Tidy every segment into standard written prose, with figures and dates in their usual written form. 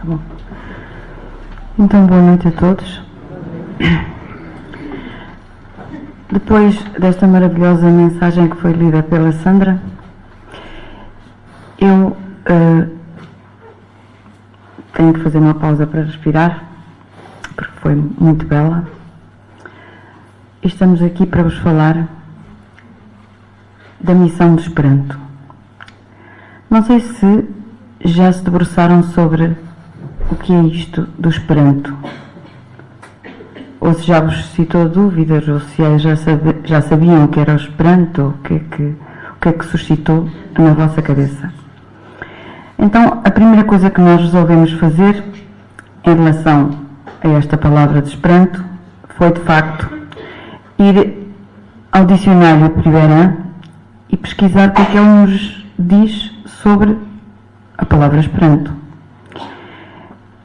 bom. Então, boa noite a todos. Depois desta maravilhosa mensagem que foi lida pela Sandra, eu tenho que fazer uma pausa para respirar, porque foi muito bela. E estamos aqui para vos falar da missão do Esperanto. Não sei se já se debruçaram sobre o que é isto do Esperanto, ou se já vos suscitou dúvidas, ou se já sabiam o que era o Esperanto, ou o que é que suscitou na vossa cabeça. Então, a primeira coisa que nós resolvemos fazer em relação a esta palavra de Esperanto foi, de facto, ir ao dicionário Priberan e pesquisar o que é que ele nos diz sobre a palavra Esperanto.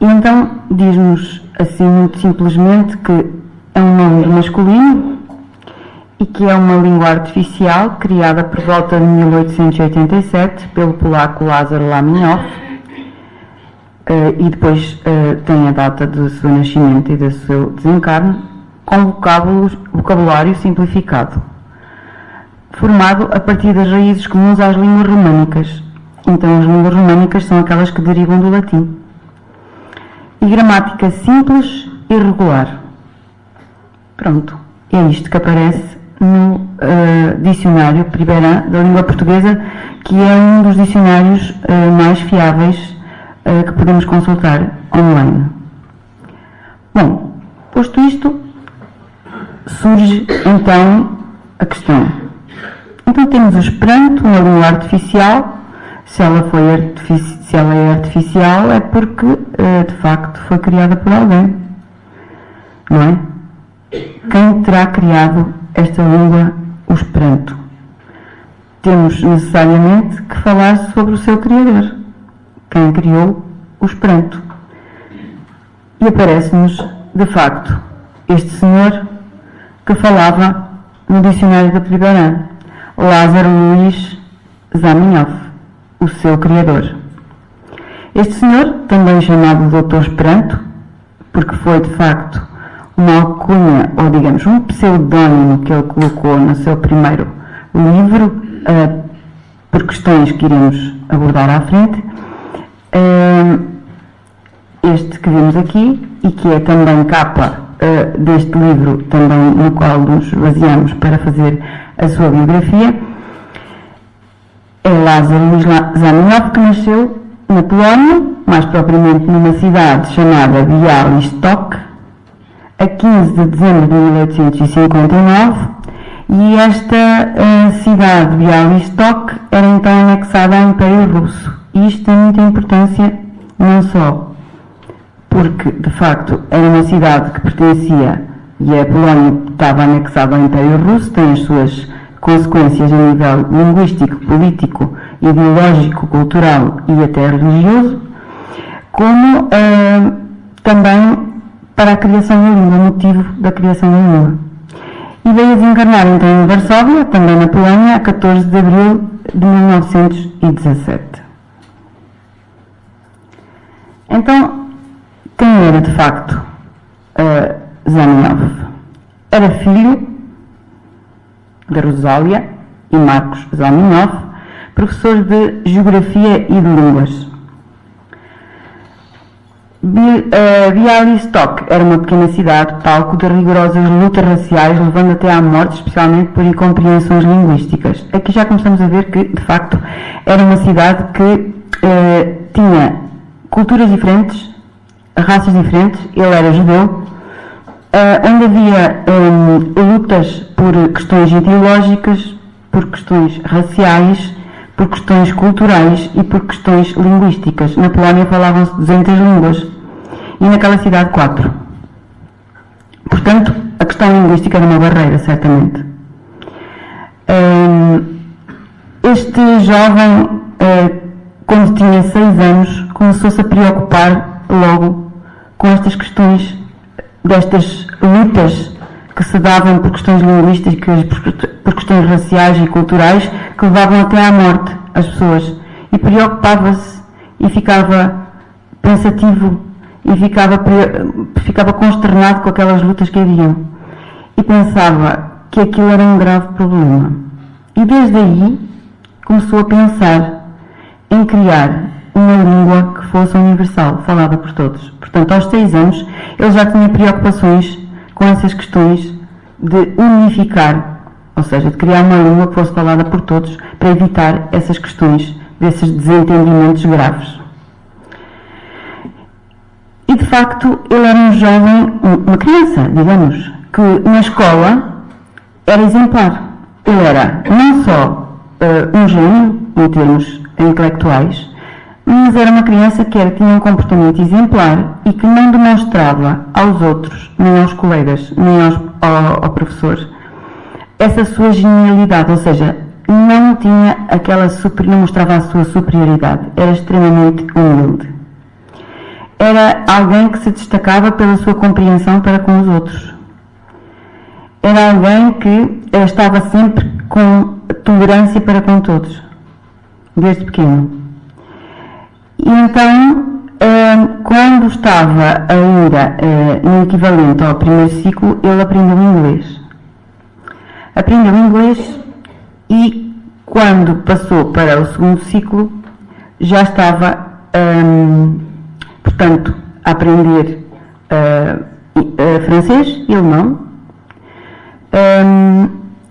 E então diz-nos assim muito simplesmente que é um nome masculino e que é uma língua artificial criada por volta de 1887 pelo polaco Lazar Laminow, e depois tem a data do seu nascimento e do seu desencarne, com vocabulário simplificado, formado a partir das raízes comuns às línguas românicas. Então as línguas românicas são aquelas que derivam do latim. E gramática simples e regular. Pronto, é isto que aparece no dicionário Priberan da língua portuguesa, que é um dos dicionários mais fiáveis que podemos consultar online. Bom, posto isto, surge então a questão. Então temos o Esperanto, uma língua artificial. Se ela é artificial é porque, de facto, foi criada por alguém, não é? Quem terá criado esta língua, o Esperanto? Temos necessariamente que falar sobre o seu criador, quem criou o Esperanto. E aparece-nos, de facto, este senhor que falava no dicionário da Priberan, Lázaro Luís Zamenhof, o seu criador. Este senhor, também chamado Doutor Esperanto, porque foi de facto uma alcunha, ou digamos um pseudónimo que ele colocou no seu primeiro livro, por questões que iremos abordar à frente, este que vemos aqui, e que é também capa deste livro, também no qual nos baseamos para fazer a sua biografia, é Lázaro Luís Zamenhof, que nasceu na Polónia, mais propriamente numa cidade chamada Białystok, a 15 de dezembro de 1859, e esta cidade, Białystok, era então anexada ao Império Russo. E isto tem muita importância, não só porque, de facto, era uma cidade que pertencia, e a Polónia estava anexada ao Império Russo, tem as suas consequências a nível linguístico, político, ideológico, cultural e até religioso, como também para a criação da língua, o motivo da criação da língua. E veio a desencarnar então em Varsóvia, também na Polónia, a 14 de abril de 1917. Então, quem era de facto Zamenhof? Era filho de Rosália e Marcos Zamenhof, professores de Geografia e de Línguas. Białystok era uma pequena cidade, palco de rigorosas lutas raciais, levando até à morte, especialmente por incompreensões linguísticas. Aqui já começamos a ver que, de facto, era uma cidade que tinha culturas diferentes, raças diferentes. Ele era judeu, onde havia lutas por questões ideológicas, por questões raciais, por questões culturais e por questões linguísticas. Na Polónia falavam-se 200 línguas e naquela cidade 4. Portanto, a questão linguística era uma barreira, certamente. Este jovem, quando tinha 6 anos, começou-se a preocupar logo com estas questões, destas lutas que se davam por questões linguísticas, por questões raciais e culturais, que levavam até à morte as pessoas. E preocupava-se e ficava pensativo e ficava consternado com aquelas lutas que haviam e pensava que aquilo era um grave problema. E desde aí começou a pensar em criar uma língua que fosse universal, falada por todos. Portanto, aos 6 anos, ele já tinha preocupações com essas questões de unificar, ou seja, de criar uma língua que fosse falada por todos para evitar essas questões, desses desentendimentos graves. E, de facto, ele era um jovem, uma criança, digamos, que na escola era exemplar. Ele era não só um gênio, em termos intelectuais, mas era uma criança que tinha um comportamento exemplar e que não demonstrava aos outros, nem aos colegas, nem ao professor, essa sua genialidade, ou seja, não tinha não mostrava a sua superioridade, era extremamente humilde. Era alguém que se destacava pela sua compreensão para com os outros. Era alguém que estava sempre com tolerância para com todos, desde pequeno. E então, quando estava ainda no equivalente ao primeiro ciclo, ele aprendeu inglês. Aprendeu inglês e, quando passou para o segundo ciclo, já estava, portanto, a aprender francês e alemão.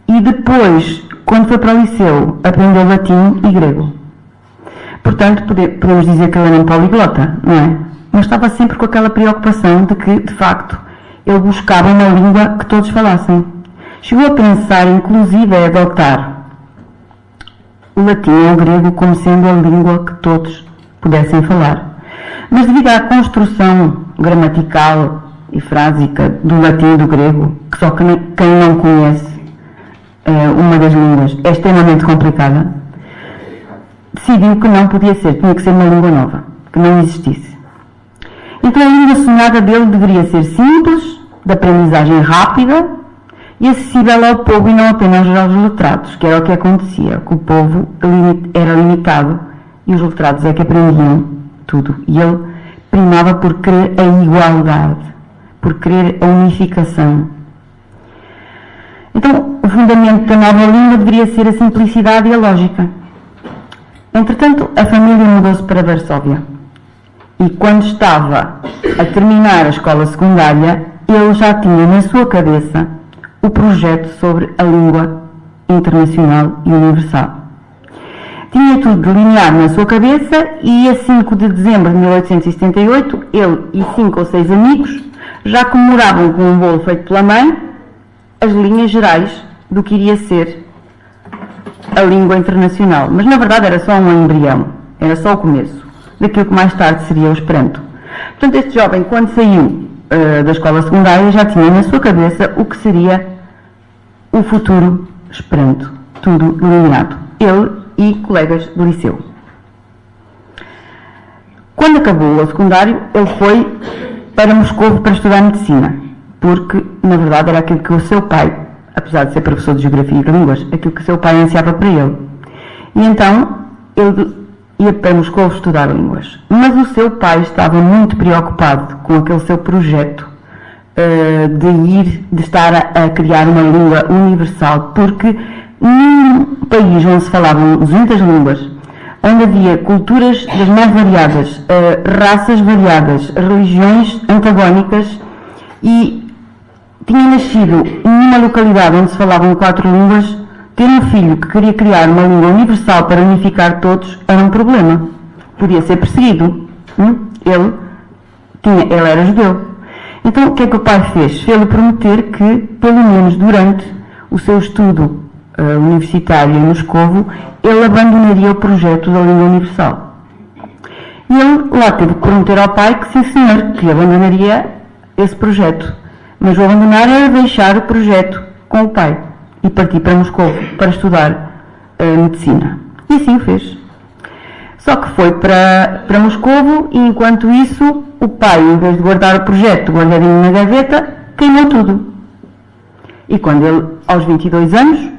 E depois, quando foi para o liceu, aprendeu latim e grego. Portanto, podemos dizer que ele era um poliglota, não é? Mas estava sempre com aquela preocupação de que, de facto, ele buscava uma língua que todos falassem. Chegou a pensar, inclusive, em adotar o latim ou o grego como sendo a língua que todos pudessem falar. Mas devido à construção gramatical e frásica do latim e do grego, que só quem não conhece uma das línguas é extremamente complicada, decidiu que não podia ser, tinha que ser uma língua nova, que não existisse. Então a língua sonhada dele deveria ser simples, de aprendizagem rápida e acessível ao povo e não apenas aos letrados, que era o que acontecia, que o povo era limitado e os letrados é que aprendiam tudo. E ele primava por querer a igualdade, por querer a unificação. Então o fundamento da nova língua deveria ser a simplicidade e a lógica. Entretanto, a família mudou-se para Varsóvia e quando estava a terminar a escola secundária, ele já tinha na sua cabeça o projeto sobre a língua internacional e universal. Tinha tudo delineado na sua cabeça e a 5 de dezembro de 1878, ele e 5 ou 6 amigos já comemoravam com um bolo feito pela mãe as linhas gerais do que iria ser a língua internacional, mas na verdade era só um embrião, era só o começo daquilo que mais tarde seria o Esperanto. Portanto, este jovem, quando saiu da escola secundária, já tinha na sua cabeça o que seria o futuro Esperanto, tudo delineado, ele e colegas do liceu. Quando acabou o secundário, ele foi para Moscovo para estudar medicina, porque na verdade era aquilo que o seu pai, apesar de ser professor de Geografia e de Línguas, aquilo que o seu pai ansiava para ele. E então, ele ia para Moscou estudar línguas. Mas o seu pai estava muito preocupado com aquele seu projeto de estar a criar uma língua universal, porque num país onde se falavam 200 línguas, onde havia culturas das mais variadas, raças variadas, religiões antagónicas e tinha nascido numa localidade onde se falavam 4 línguas, ter um filho que queria criar uma língua universal para unificar todos era um problema. Podia ser perseguido. Ele era judeu. Então, o que é que o pai fez? Fez-lhe prometer que, pelo menos durante o seu estudo universitário em Moscovo, ele abandonaria o projeto da língua universal. E ele lá teve que prometer ao pai que, sim senhor, que abandonaria esse projeto. Mas o abandonar era deixar o projeto com o pai e partir para Moscou para estudar medicina. E assim o fez. Só que foi para Moscou e, enquanto isso, o pai, em vez de guardar o projeto guardadinho na gaveta, queimou tudo. E quando ele, aos 22 anos,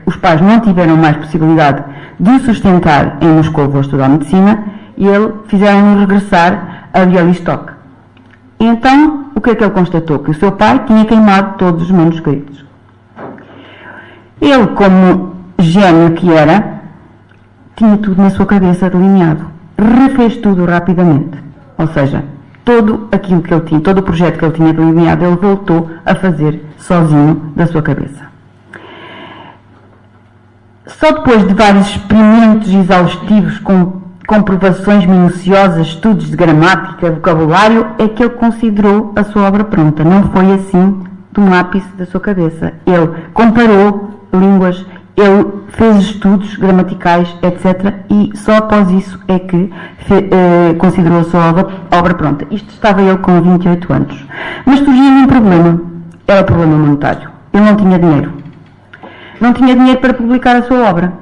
os pais não tiveram mais possibilidade de o sustentar em Moscou a estudar medicina, e ele fizeram-no regressar a Bialystok. Então, o que é que ele constatou? Que o seu pai tinha queimado todos os manuscritos. Ele, como gênio que era, tinha tudo na sua cabeça delineado. Refez tudo rapidamente. Ou seja, todo aquilo que ele tinha, todo o projeto que ele tinha delineado, ele voltou a fazer sozinho da sua cabeça. Só depois de vários experimentos exaustivos com comprovações minuciosas, estudos de gramática, vocabulário, é que ele considerou a sua obra pronta. Não foi assim de um ápice da sua cabeça. Ele comparou línguas, ele fez estudos gramaticais, etc. E só após isso é que considerou a sua obra pronta. Isto estava ele com 28 anos. Mas surgiu um problema. Era o problema monetário. Ele não tinha dinheiro. Não tinha dinheiro para publicar a sua obra.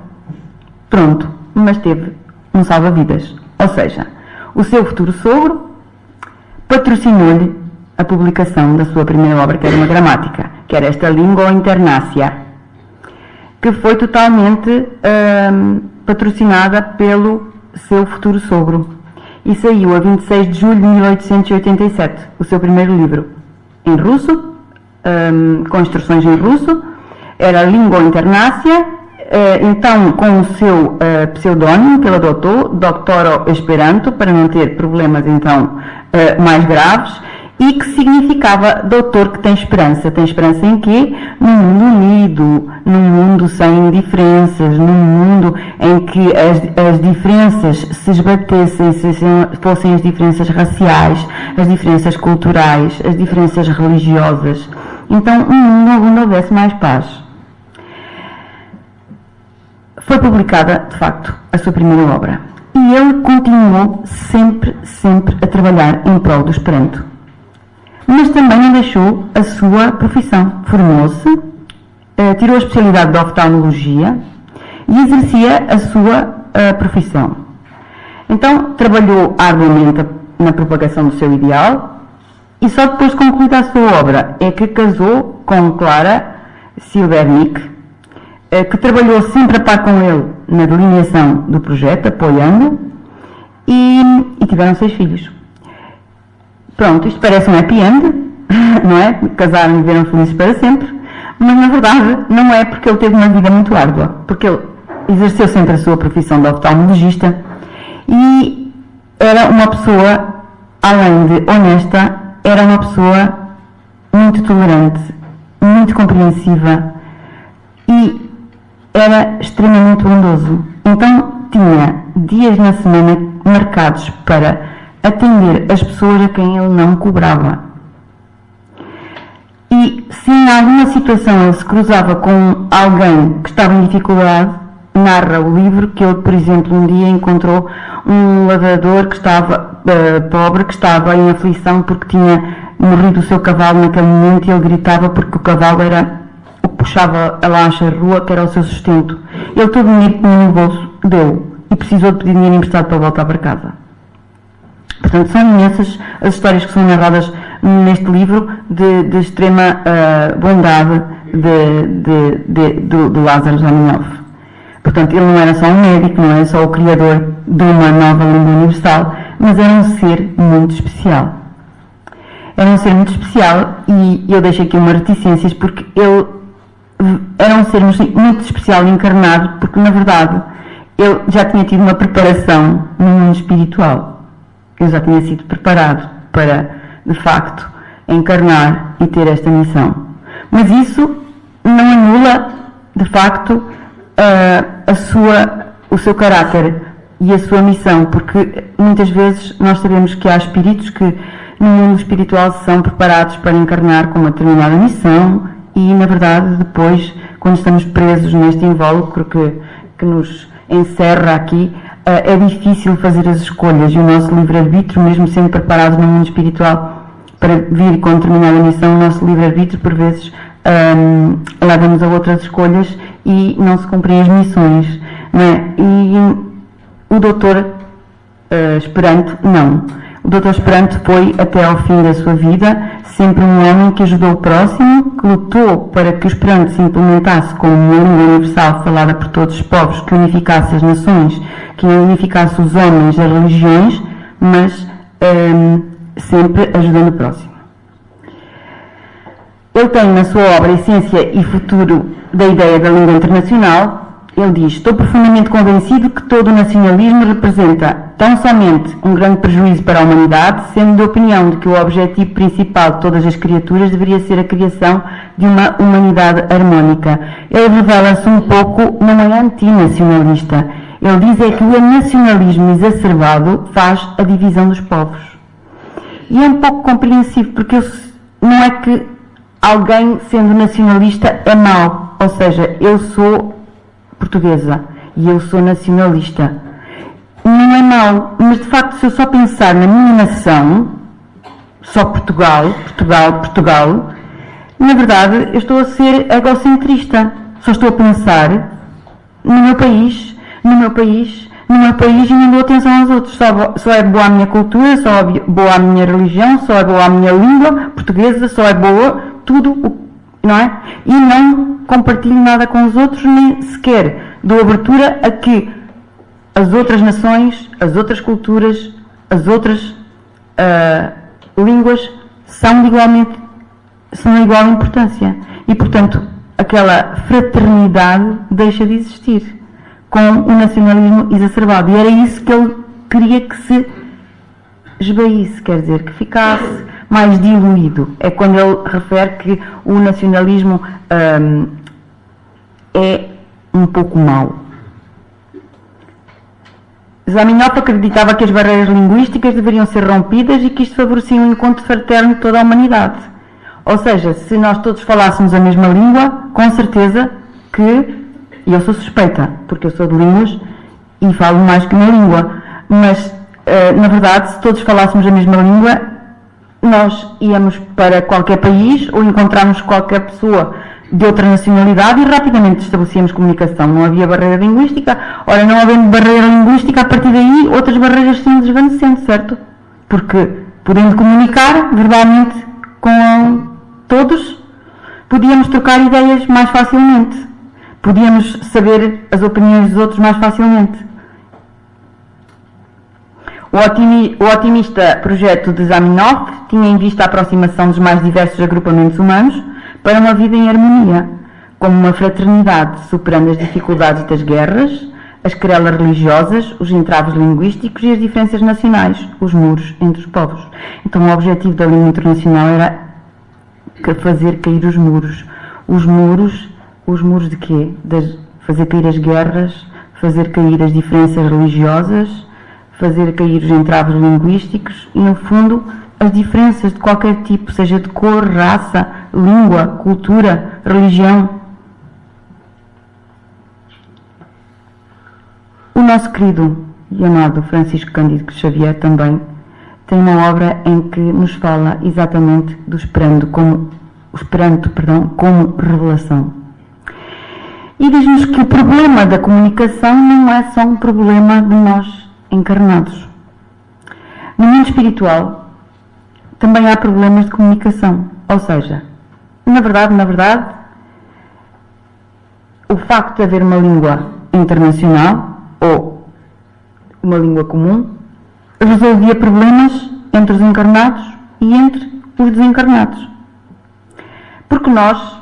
Pronto. Mas teve um salva-vidas. Ou seja, o seu futuro sogro patrocinou-lhe a publicação da sua primeira obra, que era uma gramática, que era esta Lingua Internacia, que foi totalmente patrocinada pelo seu futuro sogro. E saiu a 26 de julho de 1887, o seu primeiro livro, em russo, com instruções em russo, era Lingua Internacia. Então, com o seu pseudónimo que ele adotou, Doctoro Esperanto, para não ter problemas então mais graves, e que significava doutor que tem esperança. Tem esperança em quê? Num mundo unido, num mundo sem diferenças, num mundo em que as diferenças se esbatessem, se fossem as diferenças raciais, as diferenças culturais, as diferenças religiosas. Então, um mundo onde houvesse mais paz. Foi publicada, de facto, a sua primeira obra. E ele continuou sempre a trabalhar em prol do Esperanto. Mas também não deixou a sua profissão. Formou-se, tirou a especialidade de oftalmologia e exercia a sua profissão. Então, trabalhou arduamente na propagação do seu ideal e só depois de concluída a sua obra é que casou com Clara Silbernik, que trabalhou sempre a par com ele na delineação do projeto, apoiando, e tiveram 6 filhos. Pronto, isto parece um happy end, não é? Casaram e viveram felizes para sempre, mas na verdade não é, porque ele teve uma vida muito árdua, porque ele exerceu sempre a sua profissão de oftalmologista e era uma pessoa, além de honesta, era uma pessoa muito tolerante, muito compreensiva e era extremamente bondoso. Então tinha dias na semana marcados para atender as pessoas a quem ele não cobrava. E se em alguma situação ele se cruzava com alguém que estava em dificuldade, narra o livro que ele, por exemplo, um dia encontrou um lavrador que estava pobre, que estava em aflição porque tinha morrido o seu cavalo naquele momento, e ele gritava porque o cavalo era o que puxava a lancha à rua, que era o seu sustento. Ele todo o dinheiro que tinha no bolso deu e precisou de pedir dinheiro emprestado para voltar para casa. Portanto, são imensas as histórias que são narradas neste livro de extrema bondade do Lázaro Zaninov. Portanto, ele não era só um médico, não era só o criador de uma nova língua universal, mas era um ser muito especial. Era um ser muito especial, e eu deixo aqui umas reticências, porque ele era um ser muito especial e encarnado, porque na verdade ele já tinha tido uma preparação no mundo espiritual. Ele já tinha sido preparado para, de facto, encarnar e ter esta missão. Mas isso não anula, de facto, o seu caráter e a sua missão, porque muitas vezes nós sabemos que há espíritos que no mundo espiritual são preparados para encarnar com uma determinada missão e, na verdade, depois, quando estamos presos neste invólucro que nos encerra aqui, é difícil fazer as escolhas, e o nosso livre-arbítrio, mesmo sendo preparados no mundo espiritual para vir com determinada missão, o nosso livre-arbítrio, por vezes, leva-nos a outras escolhas e não se cumprem as missões, não é? E o doutor Esperanto, não. O Dr. Esperanto foi, até ao fim da sua vida, sempre um homem que ajudou o próximo, que lutou para que o Esperanto se implementasse como uma língua universal falada por todos os povos, que unificasse as nações, que unificasse os homens, as religiões, mas sempre ajudando o próximo. Ele tem na sua obra Essência e Futuro da Ideia da Língua Internacional. Ele diz: estou profundamente convencido que todo o nacionalismo representa tão somente um grande prejuízo para a humanidade, sendo de opinião de que o objetivo principal de todas as criaturas deveria ser a criação de uma humanidade harmónica. Ele revela-se um pouco, não é antinacionalista. Ele diz é que o nacionalismo exacerbado faz a divisão dos povos. E é um pouco compreensivo, porque não é que alguém sendo nacionalista é mau. Ou seja, eu sou portuguesa e eu sou nacionalista. Não é mau, mas de facto, se eu só pensar na minha nação, só Portugal, na verdade eu estou a ser egocentrista. Só estou a pensar no meu país e não dou atenção aos outros. Só é boa a minha cultura, só é boa a minha religião, só é boa a minha língua portuguesa, só é boa tudo, não é? E não compartilho nada com os outros, nem sequer dou abertura a que as outras nações, as outras culturas, as outras línguas são de igual importância. E, portanto, aquela fraternidade deixa de existir com o nacionalismo exacerbado. E era isso que ele queria que se esvaísse, quer dizer, que ficasse mais diluído. É quando ele refere que o nacionalismo é um pouco mau. Zamenhof acreditava que as barreiras linguísticas deveriam ser rompidas e que isto favorecia um encontro fraterno de toda a humanidade. Ou seja, se nós todos falássemos a mesma língua, com certeza que, e eu sou suspeita, porque eu sou de línguas e falo mais que uma língua, mas, na verdade, se todos falássemos a mesma língua, nós íamos para qualquer país ou encontrarmos qualquer pessoa de outra nacionalidade e rapidamente estabelecíamos comunicação. Não havia barreira linguística. Ora, não havendo barreira linguística, a partir daí outras barreiras se iam desvanecendo, certo? Porque, podendo comunicar verbalmente com todos, podíamos trocar ideias mais facilmente. Podíamos saber as opiniões dos outros mais facilmente. O otimista projeto de Zamenhof tinha em vista a aproximação dos mais diversos agrupamentos humanos para uma vida em harmonia, como uma fraternidade, superando as dificuldades das guerras, as querelas religiosas, os entraves linguísticos e as diferenças nacionais, os muros entre os povos. Então o objetivo da língua internacional era fazer cair os muros. Os muros de quê? Fazer cair as guerras, fazer cair as diferenças religiosas, fazer cair os entraves linguísticos e, no fundo, as diferenças de qualquer tipo, seja de cor, raça, língua, cultura, religião. O nosso querido e amado Francisco Cândido Xavier também tem uma obra em que nos fala exatamente do Esperanto como revelação. E diz-nos que o problema da comunicação não é só um problema de nós encarnados. No mundo espiritual também há problemas de comunicação, ou seja, na verdade, o facto de haver uma língua internacional ou uma língua comum resolvia problemas entre os encarnados e entre os desencarnados. Porque nós,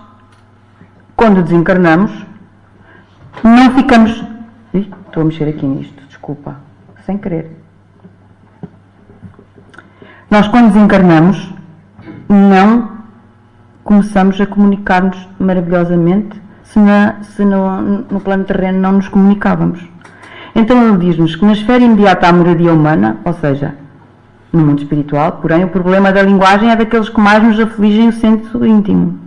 quando desencarnamos, não ficamos... Estou a mexer aqui nisto, desculpa, sem querer. Nós, quando desencarnamos, não começamos a comunicar-nos maravilhosamente se no plano terreno não nos comunicávamos. Então ele diz-nos que na esfera imediata à moradia humana, ou seja, no mundo espiritual, porém, o problema da linguagem é daqueles que mais nos afligem o senso íntimo.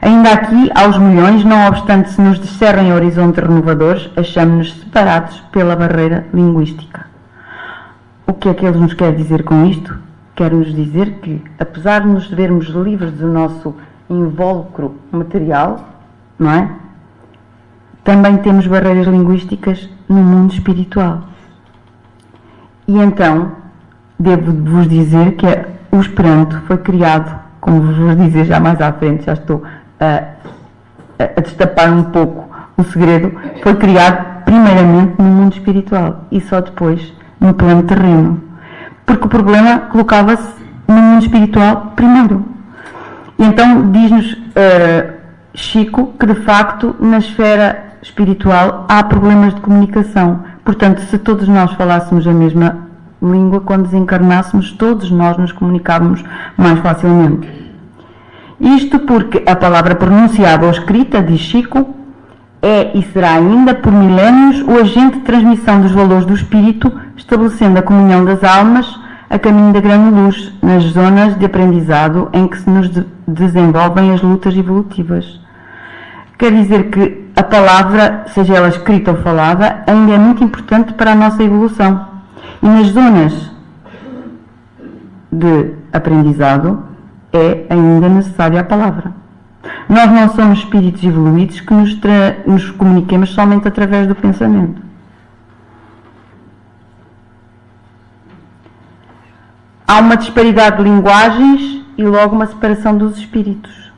Ainda aqui, aos milhões, não obstante se nos descerrem horizontes renovadores, achamos-nos separados pela barreira linguística. O que é que ele nos quer dizer com isto? Quer-nos dizer que, apesar de nos vermos livres do nosso invólucro material, não é? Também temos barreiras linguísticas no mundo espiritual. E então, devo-vos dizer que o Esperanto foi criado, como vos vou dizer já mais à frente, já estou a destapar um pouco o segredo, foi criado primeiramente no mundo espiritual e só depois no plano terreno. Porque o problema colocava-se no mundo espiritual primeiro. E então diz-nos Chico que de facto na esfera espiritual há problemas de comunicação. Portanto, se todos nós falássemos a mesma língua, quando desencarnássemos, todos nós nos comunicávamos mais facilmente. Isto porque a palavra pronunciada ou escrita, diz Chico, é e será ainda por milénios o agente de transmissão dos valores do espírito, estabelecendo a comunhão das almas a caminho da grande luz, nas zonas de aprendizado em que se nos desenvolvem as lutas evolutivas. Quer dizer que a palavra, seja ela escrita ou falada, ainda é muito importante para a nossa evolução. E nas zonas de aprendizado é ainda necessária a palavra. Nós não somos espíritos evoluídos que nos comuniquemos somente através do pensamento. Há uma disparidade de linguagens e logo uma separação dos espíritos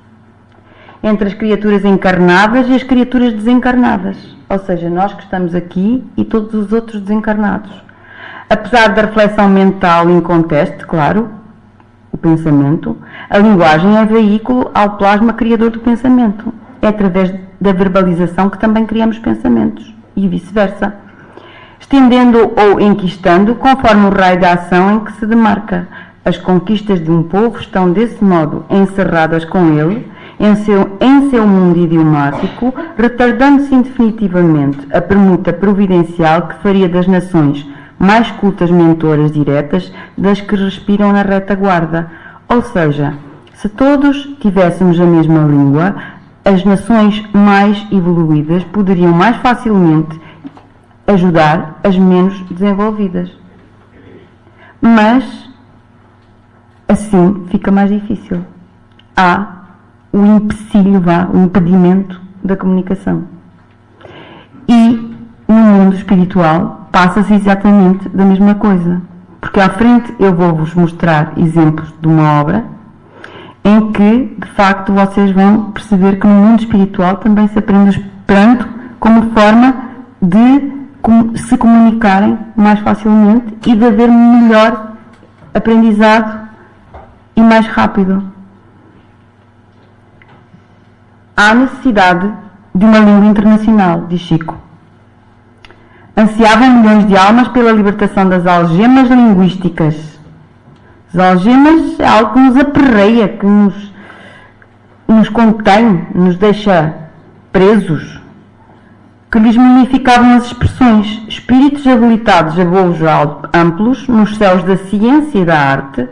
entre as criaturas encarnadas e as criaturas desencarnadas, ou seja, nós que estamos aqui e todos os outros desencarnados. Apesar da reflexão mental inconteste, claro, o pensamento, a linguagem é veículo ao plasma criador do pensamento. É através da verbalização que também criamos pensamentos e vice-versa, estendendo ou enquistando conforme o raio da ação em que se demarca. As conquistas de um povo estão desse modo encerradas com ele, em seu mundo idiomático, retardando-se indefinitivamente a permuta providencial que faria das nações mais cultas mentoras diretas das que respiram na retaguarda. Ou seja, se todos tivéssemos a mesma língua, as nações mais evoluídas poderiam mais facilmente ajudar as menos desenvolvidas. Mas assim fica mais difícil. Há o empecilho, o impedimento da comunicação. E no mundo espiritual passa-se exatamente da mesma coisa. Porque à frente eu vou-vos mostrar exemplos de uma obra em que, de facto, vocês vão perceber que no mundo espiritual também se aprende o Esperanto como forma de se comunicarem mais facilmente e de haver melhor aprendizado e mais rápido. Há necessidade de uma língua internacional, diz Chico. Ansiavam milhões de almas pela libertação das algemas linguísticas. As algemas é algo que nos aperreia, que nos contém, nos deixa presos, que lhes mimificavam as expressões. Espíritos habilitados a voos amplos nos céus da ciência e da arte,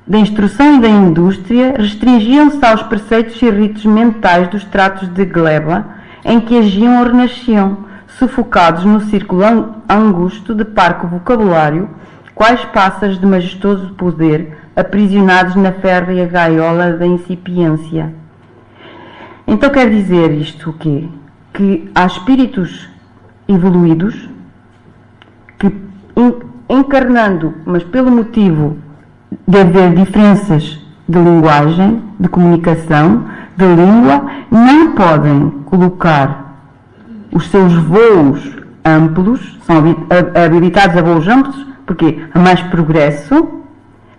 da instrução e da indústria, restringiam-se aos preceitos e ritos mentais dos tratos de gleba em que agiam ou renasciam, sufocados no círculo angusto de parco vocabulário, quais pássaros de majestoso poder, aprisionados na férrea gaiola da incipiência. Então quer dizer isto o quê? Que há espíritos evoluídos que, encarnando, mas pelo motivo de haver diferenças de linguagem, de comunicação, de língua, não podem colocar os seus voos amplos, são habilitados a voos amplos, porque há mais progresso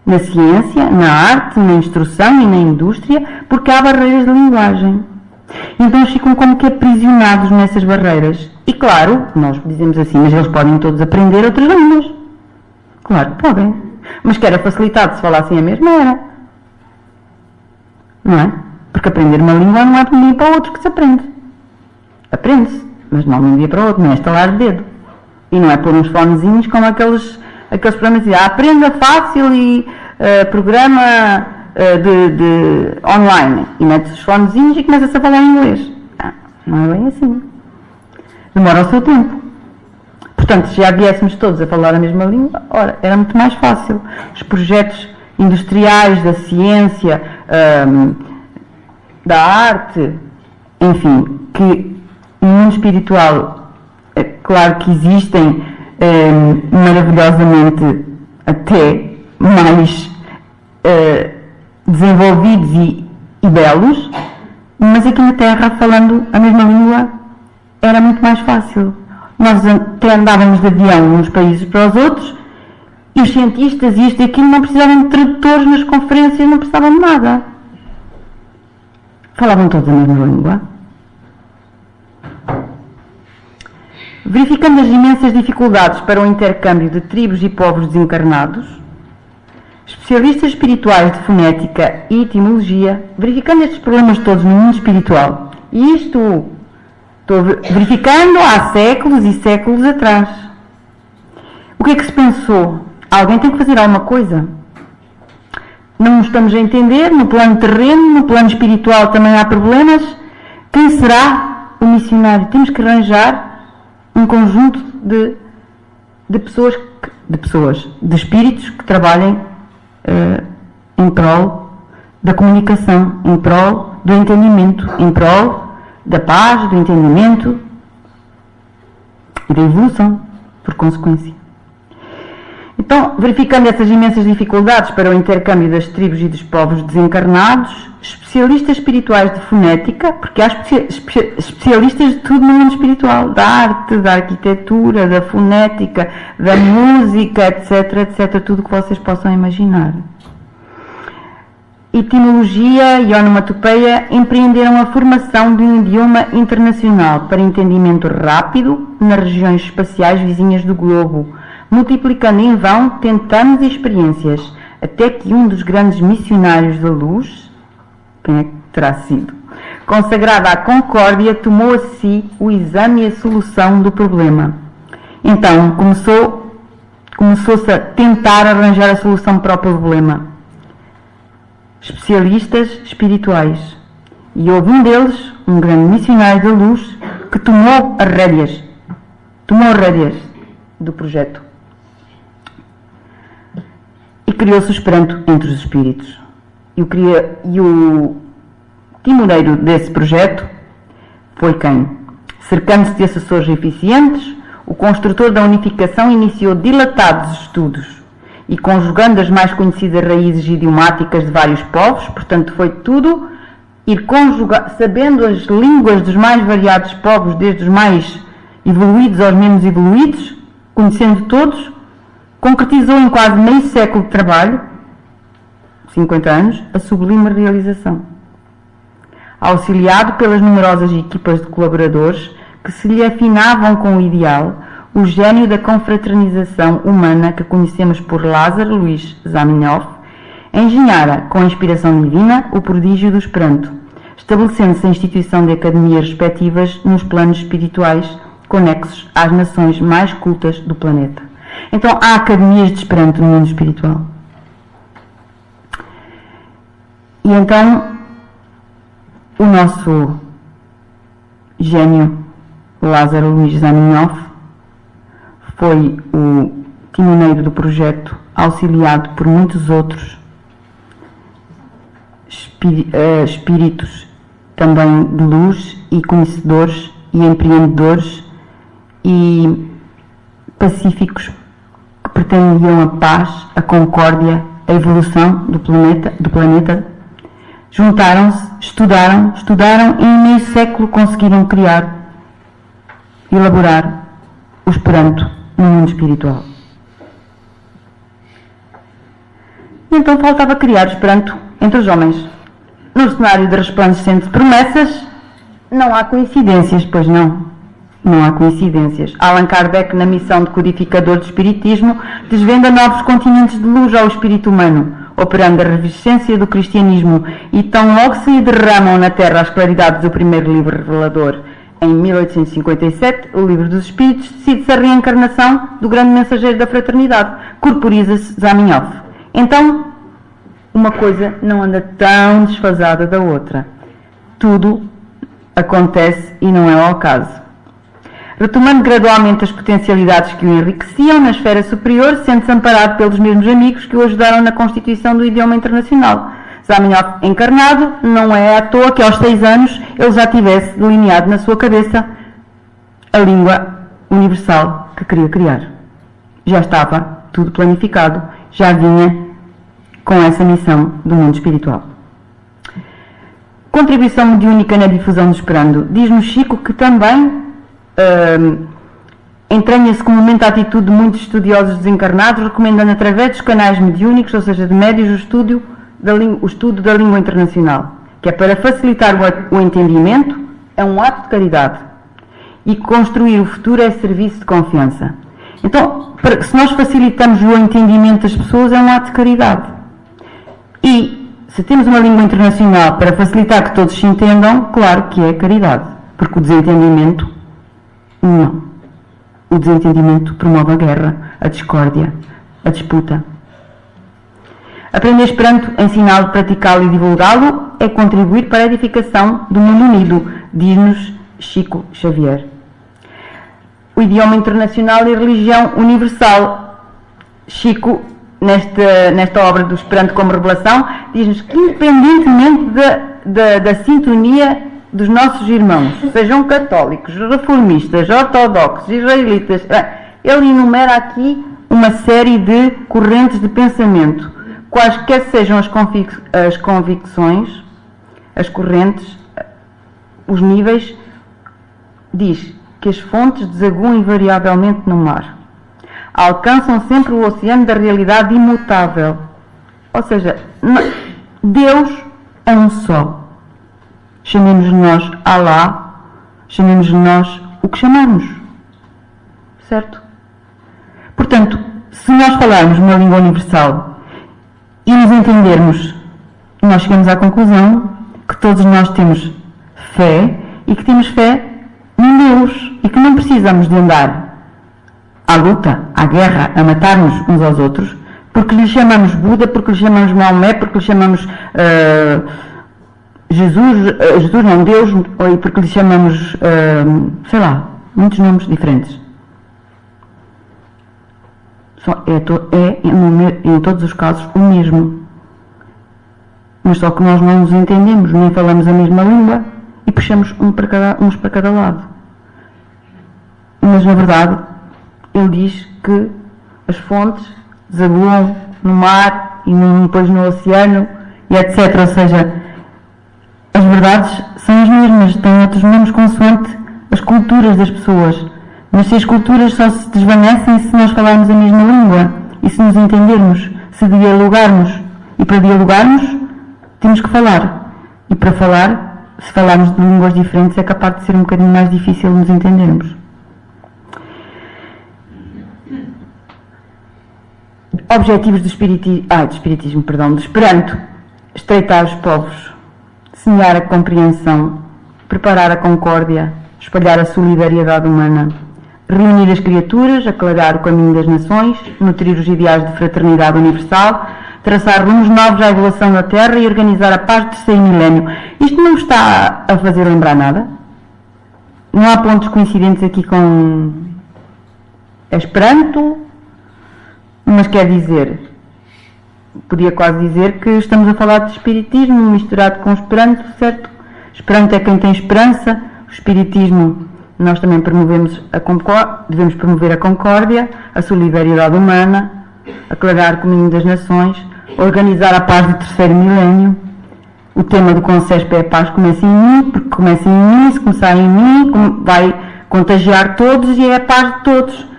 na ciência, na arte, na instrução e na indústria, porque há barreiras de linguagem. Então ficam como que aprisionados nessas barreiras. E claro, nós dizemos assim, mas eles podem todos aprender outras línguas. Claro que podem. Mas que era facilitado se falassem a mesma, era. Não é? Porque aprender uma língua não é de um dia para o outro que se aprende. Aprende-se, mas não de um dia para o outro, não é estalar de dedo. E não é pôr uns fonezinhos como aqueles programas de aprenda fácil e programa de online. E metes os fonezinhos e começas a falar inglês. Não é bem assim. Demora o seu tempo. Portanto, se já viéssemos todos a falar a mesma língua, ora, era muito mais fácil. Os projetos industriais, da ciência, da arte, enfim, que no mundo espiritual, é claro que existem maravilhosamente até mais desenvolvidos e belos, mas aqui na Terra, falando a mesma língua, era muito mais fácil. Nós até andávamos de avião uns países para os outros, e os cientistas e isto e aquilo não precisavam de tradutores nas conferências, não precisavam de nada. Falavam todos a mesma língua. Verificando as imensas dificuldades para o intercâmbio de tribos e povos desencarnados, especialistas espirituais de fonética e etimologia, verificando estes problemas todos no mundo espiritual, e isto estou verificando há séculos e séculos atrás, o que é que se pensou? Alguém tem que fazer alguma coisa. Não nos estamos a entender, no plano terreno, no plano espiritual também há problemas. Quem será o missionário? Temos que arranjar um conjunto de espíritos que trabalhem em prol da comunicação, em prol do entendimento, em prol da paz, do entendimento e da evolução, por consequência. Então, verificando essas imensas dificuldades para o intercâmbio das tribos e dos povos desencarnados, especialistas espirituais de fonética, porque há especialistas de tudo no mundo espiritual, da arte, da arquitetura, da fonética, da música, etc, etc, tudo o que vocês possam imaginar. Etimologia e onomatopeia empreenderam a formação de um idioma internacional para entendimento rápido nas regiões espaciais vizinhas do globo, multiplicando em vão tentames e experiências, até que um dos grandes missionários da luz, quem é que terá sido, consagrado à concórdia, tomou a si o exame e a solução do problema. Então, começou-se a tentar arranjar a solução para o problema. Especialistas espirituais. E houve um deles, um grande missionário da luz, que tomou as rédeas do projeto. E criou-se o Esperanto entre os espíritos. E o timoneiro desse projeto foi quem? Cercando-se de assessores eficientes, o construtor da unificação iniciou dilatados estudos e conjugando as mais conhecidas raízes idiomáticas de vários povos, portanto foi tudo ir conjugar, sabendo as línguas dos mais variados povos, desde os mais evoluídos aos menos evoluídos, conhecendo todos, concretizou em quase meio século de trabalho, 50 anos, a sublime realização. Auxiliado pelas numerosas equipas de colaboradores que se lhe afinavam com o ideal, o gênio da confraternização humana que conhecemos por Lázaro Luís Zamenhof engenhara, com a inspiração divina, o prodígio do Esperanto, estabelecendo-se a instituição de academias respectivas nos planos espirituais conexos às nações mais cultas do planeta. Então, há academias de Esperanto no mundo espiritual. E então, o nosso gênio, Lázaro Luís Zamenhof, foi o timoneiro do projeto, auxiliado por muitos outros espíritos também de luz e conhecedores e empreendedores e pacíficos que pretendiam a paz, a concórdia, a evolução do planeta. Juntaram-se, estudaram e em meio século conseguiram elaborar o Esperanto no mundo espiritual. E então faltava criar o Esperanto entre os homens. No cenário de resplandecentes promessas, não há coincidências, pois não. Não há coincidências. Allan Kardec, na missão de codificador do Espiritismo, desvenda novos continentes de luz ao espírito humano, operando a revescência do cristianismo, e tão logo se derramam na Terra as claridades do primeiro livro revelador. Em 1857, o Livro dos Espíritos, decide-se a reencarnação do grande mensageiro da fraternidade. Corporiza-se Zamenhof. Então, uma coisa não anda tão desfasada da outra. Tudo acontece e não é ao acaso. Retomando gradualmente as potencialidades que o enriqueciam na esfera superior, sente-se amparado pelos mesmos amigos que o ajudaram na constituição do idioma internacional. Zamenhof encarnado, não é à toa que aos 6 anos ele já tivesse delineado na sua cabeça a língua universal que queria criar. Já estava tudo planificado, já vinha com essa missão do mundo espiritual. Contribuição mediúnica na difusão do Esperanto. Diz-nos Chico que também entranha-se comumente a atitude de muitos estudiosos desencarnados, recomendando através dos canais mediúnicos, ou seja, de médios, o estudo da língua internacional, que é para facilitar o entendimento, é um ato de caridade, e construir o futuro é serviço de confiança. Então, se nós facilitamos o entendimento das pessoas, é um ato de caridade. E se temos uma língua internacional para facilitar que todos se entendam, claro que é caridade, porque o desentendimento, não. O desentendimento promove a guerra, a discórdia, a disputa. Aprender Esperanto, ensiná-lo, praticá-lo e divulgá-lo é contribuir para a edificação do mundo unido, diz-nos Chico Xavier. O idioma internacional e a religião universal. Chico, nesta obra do Esperanto como revelação, diz-nos que, independentemente da sintonia dos nossos irmãos, sejam católicos, reformistas, ortodoxos, israelitas, ele enumera aqui uma série de correntes de pensamento, quaisquer sejam as convicções, as correntes, os níveis, diz que as fontes desaguam invariavelmente no mar, alcançam sempre o oceano da realidade imutável, ou seja, Deus é um só. Chamemos-lhe nós Alá, chamemos-lhe nós o que chamamos, certo? Portanto, se nós falarmos uma língua universal e nos entendermos, nós chegamos à conclusão que todos nós temos fé e que temos fé em Deus e que não precisamos de andar à luta, à guerra, a matar-nos uns aos outros, porque lhe chamamos Buda, porque lhe chamamos Maomé, porque lhe chamamos Jesus não, Deus, ou porque lhe chamamos, sei lá, muitos nomes diferentes. Em todos os casos o mesmo. Mas só que nós não nos entendemos, nem falamos a mesma língua e puxamos uns para cada lado. Mas na verdade, ele diz que as fontes desaguam no mar e depois no oceano e etc. Ou seja, as verdades são as mesmas, têm outros nomes consoante as culturas das pessoas. Mas se as culturas só se desvanecem se nós falarmos a mesma língua e se nos entendermos, se dialogarmos. E para dialogarmos, temos que falar. E para falar, se falarmos de línguas diferentes, é capaz de ser um bocadinho mais difícil de nos entendermos. Objetivos do Esperanto. Estreitar os povos, semear a compreensão, preparar a concórdia, espalhar a solidariedade humana, reunir as criaturas, aclarar o caminho das nações, nutrir os ideais de fraternidade universal, traçar rumos novos à evolução da Terra e organizar a paz do terceiro milénio. Isto não está a fazer lembrar nada? Não há pontos coincidentes aqui com Esperanto, mas quer dizer, podia quase dizer que estamos a falar de espiritismo misturado com Esperanto, certo? Esperanto é quem tem esperança, o espiritismo, nós também devemos promover a concórdia, a solidariedade humana, aclarar o caminho das nações, organizar a paz do terceiro milénio. O tema do CONCESP é a paz começa em mim, porque começa em mim, se começar em mim, vai contagiar todos e é a paz de todos.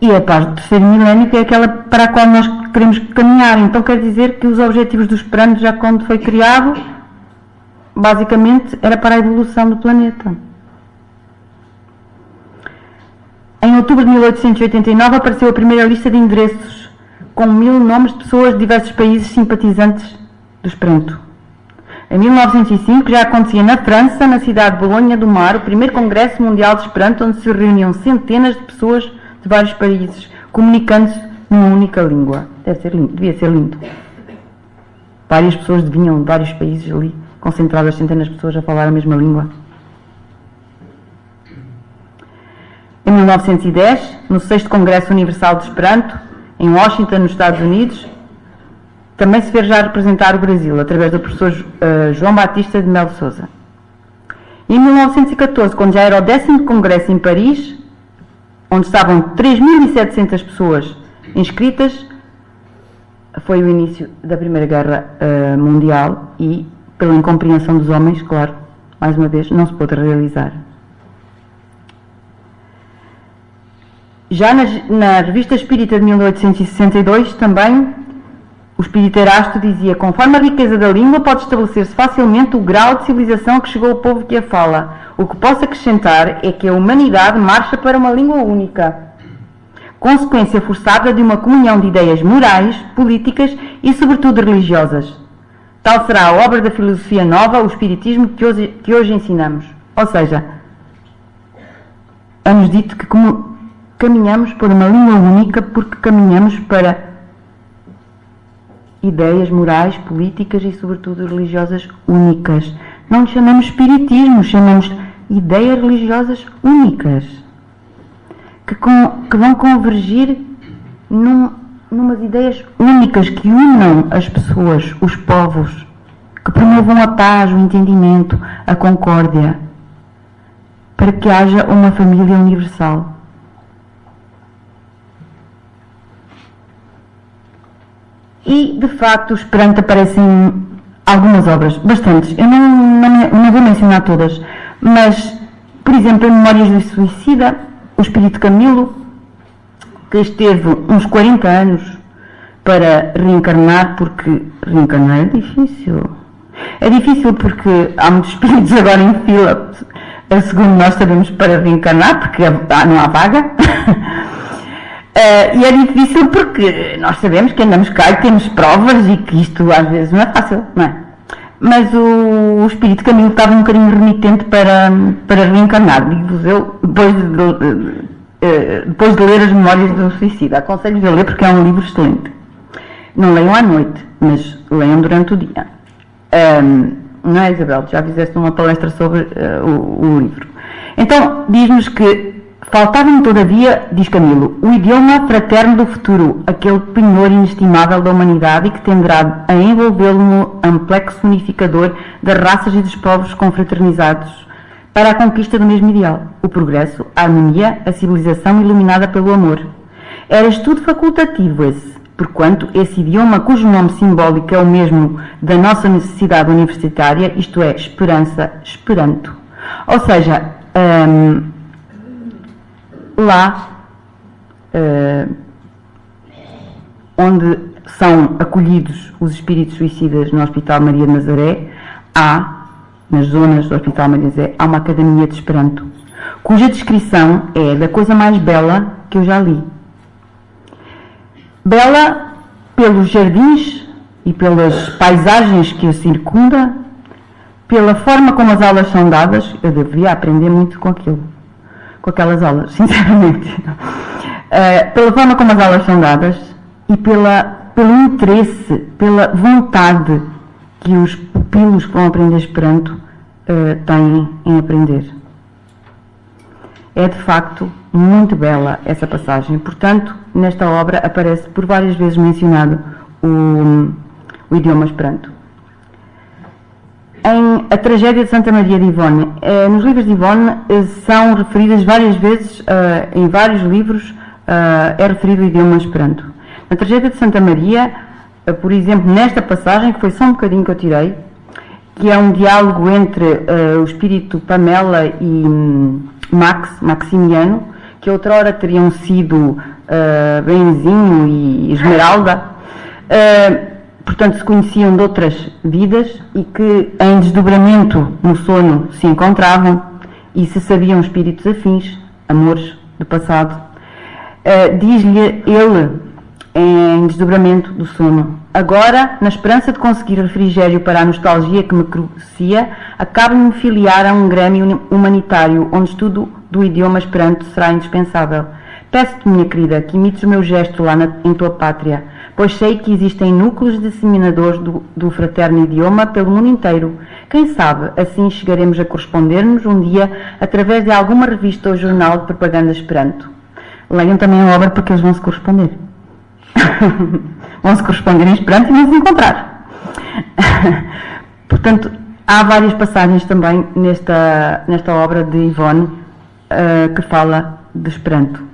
E a paz do terceiro milénio que é aquela para a qual nós queremos caminhar. Então quer dizer que os objetivos do Esperanto, já quando foi criado, basicamente era para a evolução do planeta. Em outubro de 1889 apareceu a primeira lista de endereços com 1000 nomes de pessoas de diversos países simpatizantes do Esperanto. Em 1905 já acontecia na França, na cidade de Bolonha do Mar, o primeiro Congresso Mundial de Esperanto, onde se reuniam centenas de pessoas de vários países, comunicando-se numa única língua. Devia ser lindo. Várias pessoas vinham de vários países ali, concentradas centenas de pessoas a falar a mesma língua. Em 1910, no 6º Congresso Universal de Esperanto, em Washington, nos Estados Unidos, também se fez já representar o Brasil, através do professor João Batista de Melo Sousa. Em 1914, quando já era o 10º Congresso em Paris, onde estavam 3.700 pessoas inscritas. Foi o início da Primeira Guerra Mundial e, pela incompreensão dos homens, claro, mais uma vez, não se pôde realizar. Já na Revista Espírita de 1862, também, o espírito Erasto dizia: conforme a riqueza da língua, pode estabelecer-se facilmente o grau de civilização a que chegou o povo que a fala. O que posso acrescentar é que a humanidade marcha para uma língua única, consequência forçada de uma comunhão de ideias morais, políticas e, sobretudo, religiosas. Tal será a obra da filosofia nova, o espiritismo que hoje ensinamos. Ou seja, é-nos dito que caminhamos por uma língua única porque caminhamos para ideias morais, políticas e, sobretudo, religiosas únicas. Não lhe chamamos espiritismo, chamamos ideias religiosas únicas, que vão convergir numas ideias únicas que unam as pessoas, os povos, que promovam a paz, o entendimento, a concórdia, para que haja uma família universal. E, de facto, o Esperanto aparecem algumas obras, bastantes. Eu não vou mencionar todas, mas, por exemplo, em Memórias do Suicida, o Espírito Camilo, que esteve uns 40 anos para reencarnar, porque reencarnar é difícil. É difícil porque há muitos espíritos agora em fila, segundo nós sabemos, para reencarnar, porque não há vaga. E é difícil porque nós sabemos que andamos cá e temos provas e que isto às vezes não é fácil, não é? Mas o Espírito Camilo estava um bocadinho remitente para reencarnar, digo-vos eu, depois de ler as Memórias do Suicida. Aconselho-vos a ler porque é um livro excelente. Não leiam à noite, mas leiam durante o dia. Não é, Isabel? Já fizeste uma palestra sobre o livro. Então, diz-nos que faltava-me, todavia, diz Camilo, o idioma fraterno do futuro, aquele penhor inestimável da humanidade e que tenderá a envolvê-lo no amplexo unificador das raças e dos povos confraternizados para a conquista do mesmo ideal, o progresso, a harmonia, a civilização iluminada pelo amor. Era estudo facultativo esse, porquanto esse idioma, cujo nome simbólico é o mesmo da nossa necessidade universitária, isto é, esperança, Esperanto. Ou seja, lá onde são acolhidos os espíritos suicidas no Hospital Maria de Nazaré, nas zonas do Hospital Maria de Nazaré, há uma academia de Esperanto, cuja descrição é da coisa mais bela que eu já li. Bela pelos jardins e pelas paisagens que o circunda, pela forma como as aulas são dadas. Eu devia aprender muito com aquelas aulas, sinceramente. Pela forma como as aulas são dadas e pelo interesse, pela vontade que os pupilos que vão aprender Esperanto têm em aprender. É, de facto, muito bela essa passagem. Portanto, nesta obra aparece por várias vezes mencionado o idioma Esperanto. Em A Tragédia de Santa Maria de Ivone, nos livros de Ivone são referidas várias vezes, em vários livros, é referido o idioma Esperanto. Na Tragédia de Santa Maria, por exemplo, nesta passagem, que foi só um bocadinho que eu tirei, que é um diálogo entre o espírito Pamela e Maximiano, que outrora teriam sido Benzinho e Esmeralda, portanto se conheciam de outras vidas e que em desdobramento no sono se encontravam e se sabiam espíritos afins, amores do passado. Diz-lhe ele, em desdobramento do sono: agora, na esperança de conseguir refrigério para a nostalgia que me crucia, acabo-me de filiar a um grêmio humanitário, onde estudo do idioma Esperanto será indispensável. Peço-te, minha querida, que imites o meu gesto lá em tua pátria, pois sei que existem núcleos disseminadores do fraterno idioma pelo mundo inteiro. Quem sabe, assim chegaremos a corresponder-nos um dia através de alguma revista ou jornal de propaganda Esperanto. Leiam também a obra porque eles vão se corresponder. Vão se corresponder em Esperanto e vão se encontrar. Portanto, há várias passagens também nesta obra de Ivone que fala de Esperanto.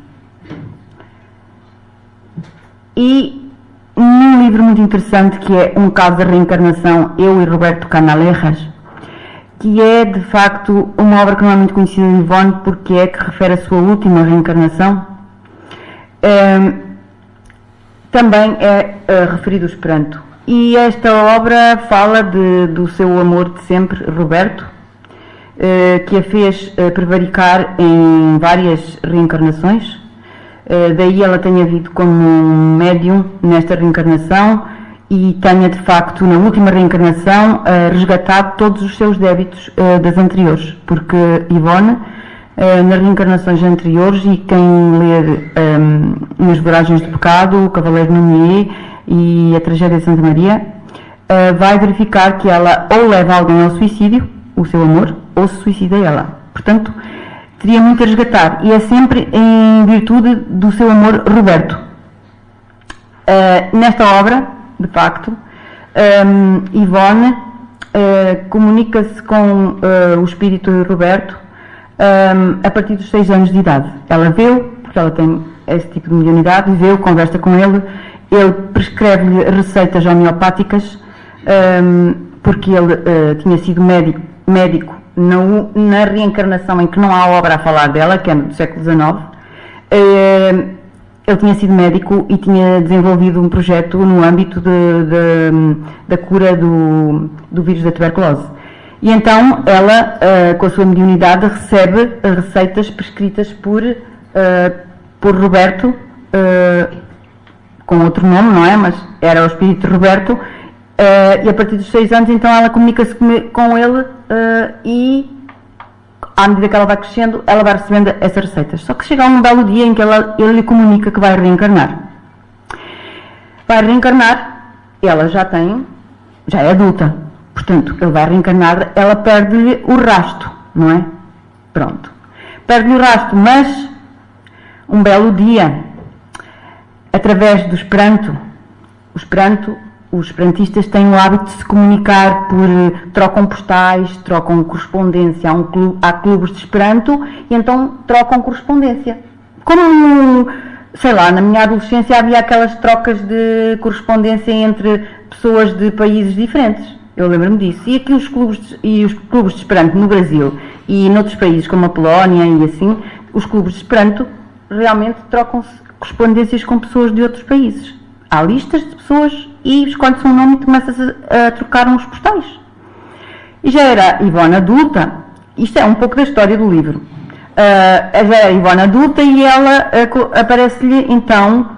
e num livro muito interessante que é Um Caso da Reencarnação, eu e Roberto Canalejas, que é de facto uma obra que não é muito conhecida de Ivone, porque é que refere a sua última reencarnação, também é referido o Esperanto. E esta obra fala do seu amor de sempre, Roberto, que a fez prevaricar em várias reencarnações. Daí ela tenha vindo como um médium nesta reencarnação e tenha de facto na última reencarnação resgatado todos os seus débitos das anteriores, porque Ivone nas reencarnações anteriores, e quem ler Nas Voragens do Pecado, O Cavaleiro Nunier e A Tragédia de Santa Maria, vai verificar que ela ou leva alguém ao suicídio, o seu amor, ou se suicida ela. Portanto, teria muito a resgatar, e é sempre em virtude do seu amor, Roberto. Nesta obra, de facto, Ivone comunica-se com o espírito de Roberto a partir dos 6 anos de idade. Ela vê-o, porque ela tem esse tipo de mediunidade, vê-o, conversa com ele prescreve-lhe receitas homeopáticas, porque ele tinha sido médico na reencarnação em que não há obra a falar dela, que é do século XIX. Ele tinha sido médico e tinha desenvolvido um projeto no âmbito da cura do vírus da tuberculose. E então ela, com a sua mediunidade, recebe receitas prescritas por Roberto, com outro nome, não é? Mas era o espírito de Roberto, e a partir dos 6 anos então ela comunica-se com ele, e à medida que ela vai crescendo, ela vai recebendo essas receitas. Só que chega um belo dia em que ele lhe comunica que vai reencarnar. Vai reencarnar, ela já é adulta, portanto, ele vai reencarnar, ela perde-lhe o rasto, não é? Pronto. Perde-lhe o rasto, mas um belo dia, através do Esperanto, os esperantistas têm o hábito de se comunicar trocam postais, trocam correspondência, há clubes de Esperanto, e então trocam correspondência. Como, sei lá, na minha adolescência havia aquelas trocas de correspondência entre pessoas de países diferentes. Eu lembro-me disso. E aqui os clubes de Esperanto no Brasil e noutros países como a Polónia e assim, os clubes de Esperanto realmente trocam-se correspondências com pessoas de outros países. Há listas de pessoas e escolhe-se um nome e começa-se a trocar uns postais. E já era Ivone adulta, isto é um pouco da história do livro, já era Ivone adulta e ela aparece-lhe então,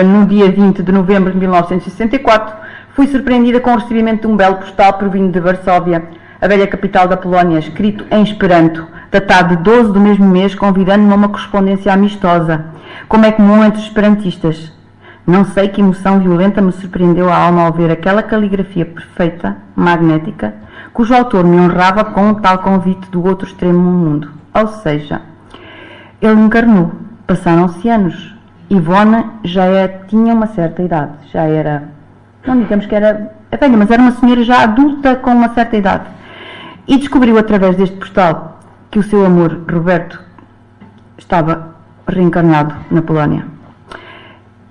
no dia 20 de novembro de 1964, fui surpreendida com o recebimento de um belo postal provindo de Varsóvia, a velha capital da Polónia, escrito em Esperanto, datado de 12 do mesmo mês, convidando-me a uma correspondência amistosa, como é comum entre os esperantistas. Não sei que emoção violenta me surpreendeu a alma ao ver aquela caligrafia perfeita, magnética, cujo autor me honrava com um tal convite do outro extremo do mundo. Ou seja, ele encarnou, passaram-se anos. Ivone tinha uma certa idade, já era, não digamos que era velha, mas era uma senhora já adulta com uma certa idade. E descobriu através deste postal que o seu amor, Roberto, estava reencarnado na Polónia.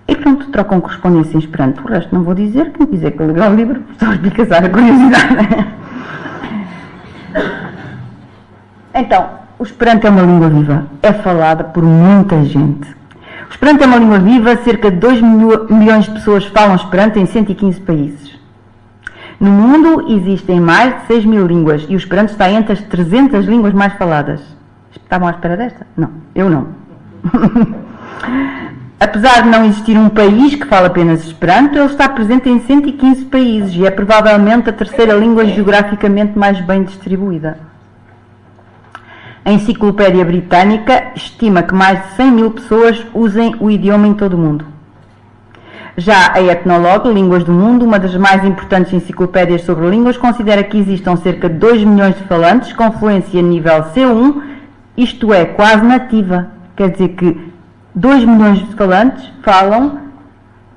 E pronto, trocam correspondência em Esperanto. O resto não vou dizer, quem quiser que eu leia o livro, só explicar a curiosidade. Então, o Esperanto é uma língua viva, é falada por muita gente. O Esperanto é uma língua viva, cerca de 2 milhões de pessoas falam Esperanto em 115 países. No mundo existem mais de 6 mil línguas e o Esperanto está entre as 300 línguas mais faladas. Estavam à espera desta? Não, eu não. Apesar de não existir um país que fala apenas Esperanto, ele está presente em 115 países e é provavelmente a terceira língua geograficamente mais bem distribuída. A Enciclopédia Britânica estima que mais de 100 mil pessoas usem o idioma em todo o mundo. Já a Ethnologue, Línguas do Mundo, uma das mais importantes enciclopédias sobre línguas, considera que existam cerca de 2 milhões de falantes com fluência nível C1, isto é, quase nativa. Quer dizer que 2 milhões de falantes falam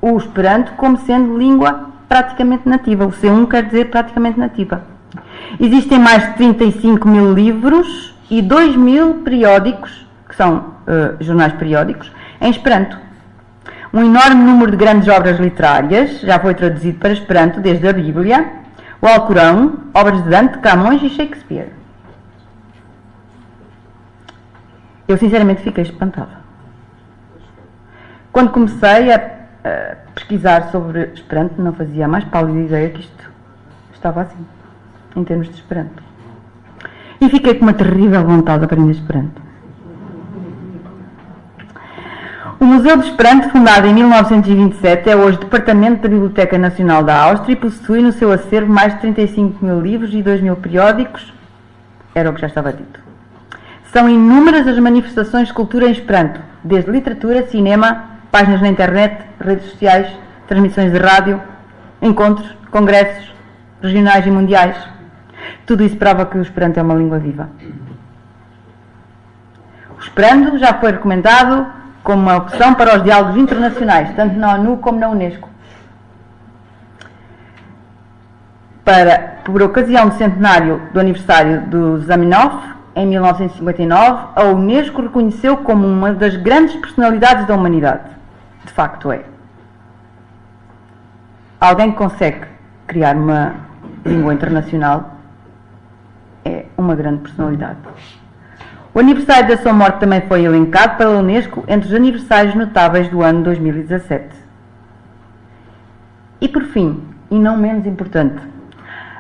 o Esperanto como sendo língua praticamente nativa. O C1 quer dizer praticamente nativa. Existem mais de 35 mil livros e 2 mil periódicos, que são jornais periódicos, em Esperanto. Um enorme número de grandes obras literárias já foi traduzido para Esperanto, desde a Bíblia, o Alcorão, obras de Dante, Camões e Shakespeare. Eu sinceramente fiquei espantada. Quando comecei a pesquisar sobre Esperanto, não fazia a mais pálida ideia que isto estava assim, em termos de Esperanto. E fiquei com uma terrível vontade de aprender Esperanto. O Museu de Esperanto, fundado em 1927, é hoje Departamento da Biblioteca Nacional da Áustria e possui no seu acervo mais de 35 mil livros e 2 mil periódicos. Era o que já estava dito. São inúmeras as manifestações de cultura em Esperanto, desde literatura, cinema, páginas na internet, redes sociais, transmissões de rádio, encontros, congressos, regionais e mundiais. Tudo isso prova que o Esperanto é uma língua viva. O Esperanto já foi recomendado como uma opção para os diálogos internacionais, tanto na ONU como na Unesco. Por ocasião do centenário do aniversário do Zamenhof, em 1959, a Unesco reconheceu como uma das grandes personalidades da humanidade. De facto é. Alguém que consegue criar uma língua internacional é uma grande personalidade. O aniversário da sua morte também foi elencado pela Unesco entre os aniversários notáveis do ano 2017. E por fim, e não menos importante,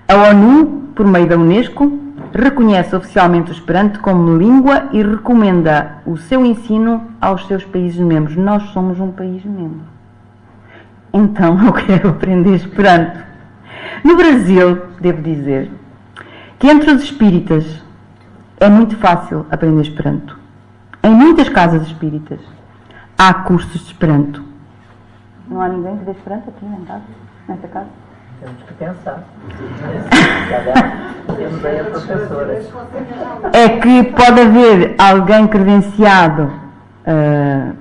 a ONU, por meio da Unesco, reconhece oficialmente o Esperanto como língua e recomenda o seu ensino aos seus países membros. Nós somos um país membro. Então eu quero aprender Esperanto. No Brasil, devo dizer, que entre os espíritas é muito fácil aprender Esperanto. Em muitas casas espíritas há cursos de Esperanto. Não há ninguém que dê Esperanto aqui em casa, nesta casa? Temos que pensar. Temos aí a professora. É que pode haver alguém credenciado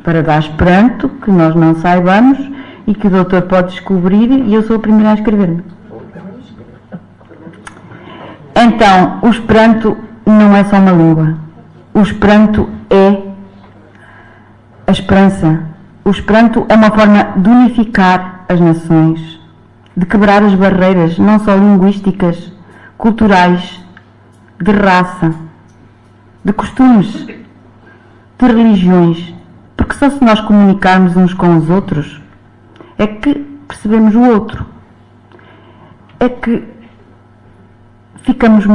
para dar Esperanto, que nós não saibamos, e que o doutor pode descobrir, e eu sou a primeira a inscrever-me. Então, o Esperanto não é só uma língua. O Esperanto é a esperança. O Esperanto é uma forma de unificar as nações, de quebrar as barreiras, não só linguísticas, culturais, de raça, de costumes, de religiões. Porque só se nós comunicarmos uns com os outros é que percebemos o outro. É que ficamos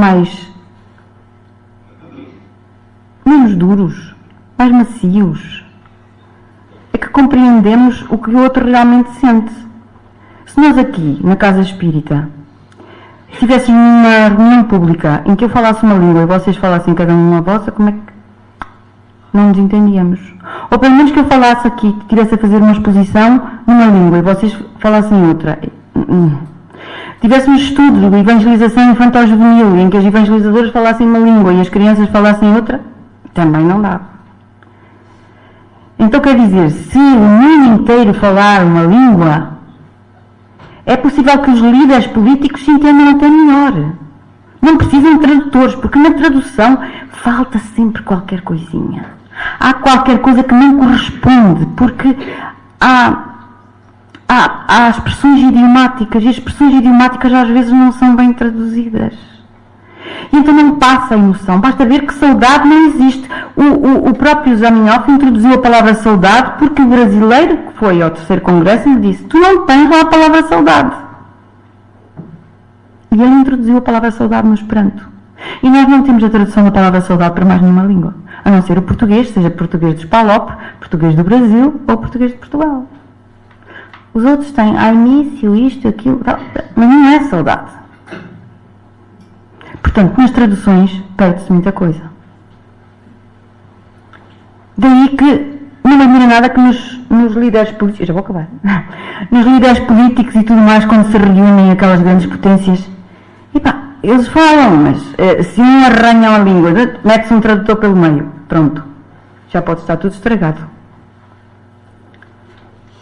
menos duros, mais macios. É que compreendemos o que o outro realmente sente. Se nós aqui, na Casa Espírita, tivéssemos uma reunião pública em que eu falasse uma língua e vocês falassem cada um a vossa, como é que não nos entendíamos? Ou pelo menos que eu falasse aqui, que estivesse a fazer uma exposição numa língua e vocês falassem outra. Tivéssemos estudos de evangelização infantil-juvenil em que as evangelizadoras falassem uma língua e as crianças falassem outra, também não dá. Então quer dizer, se o mundo inteiro falar uma língua, é possível que os líderes políticos se entendam até melhor. Não precisam de tradutores, porque na tradução falta sempre qualquer coisinha. Há qualquer coisa que não corresponde, porque há expressões idiomáticas, e as expressões idiomáticas às vezes não são bem traduzidas. E então não passa a emoção. Basta ver que saudade não existe. O próprio Zamenhof introduziu a palavra saudade porque o brasileiro que foi ao terceiro congresso lhe disse: tu não tens lá a palavra saudade. E ele introduziu a palavra saudade no Esperanto. E nós não temos a tradução da palavra saudade para mais nenhuma língua, a não ser o português, seja português de Spalop, português do Brasil ou português de Portugal. Os outros têm I miss you, isto, aquilo, tal, mas não é saudade. Portanto, nas traduções perde-se muita coisa. Daí que não me admira nada que nos líderes políticos, já vou acabar, nos líderes políticos e tudo mais, quando se reúnem aquelas grandes potências, eles falam, mas se um arranha a língua, mete-se um tradutor pelo meio, pronto, já pode estar tudo estragado.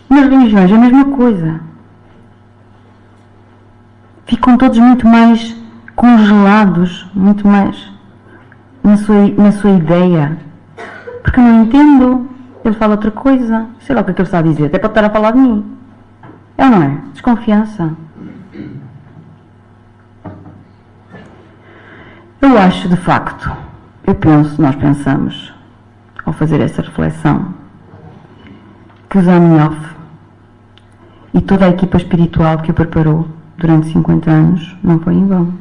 Nas religiões é a mesma coisa. Ficam todos muito mais congelados, muito mais na sua ideia. Porque não entendo, ele fala outra coisa, sei lá o que é que ele está a dizer, até pode estar a falar de mim. É ou não é? Desconfiança. Eu acho, de facto, nós pensamos, ao fazer essa reflexão, que o Zamenhof e toda a equipa espiritual que o preparou durante 50 anos não foi em vão.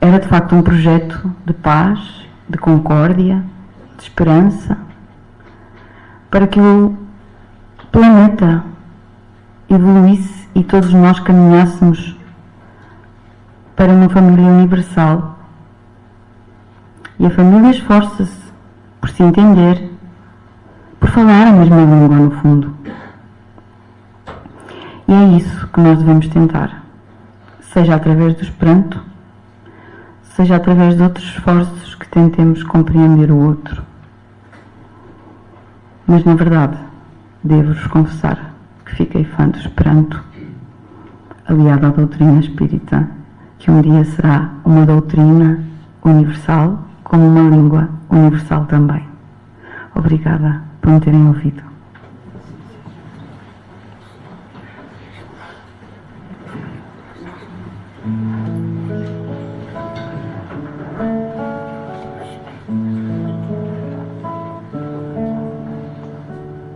Era, de facto, um projeto de paz, de concórdia, de esperança, para que o planeta evoluísse e todos nós caminhássemos para uma família universal. E a família esforça-se por se entender, por falar a mesma língua no fundo. E é isso que nós devemos tentar, seja através do esperanto, seja através de outros esforços que tentemos compreender o outro. Mas, na verdade, devo-vos confessar que fiquei fã do esperanto, aliado à doutrina espírita, que um dia será uma doutrina universal, como uma língua universal também. Obrigada por me terem ouvido.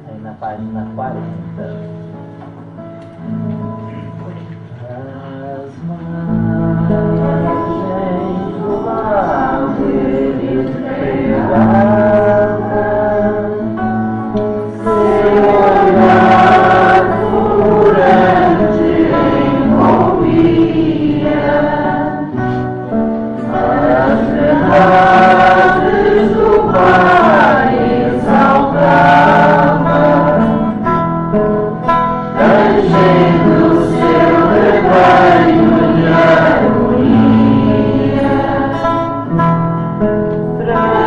Aí na página 40. As margens do lago eritreada, seu olhar furante envolvia as verdades do Pai exaltava, tangendo seu rebanho de harmonia, tranquilamente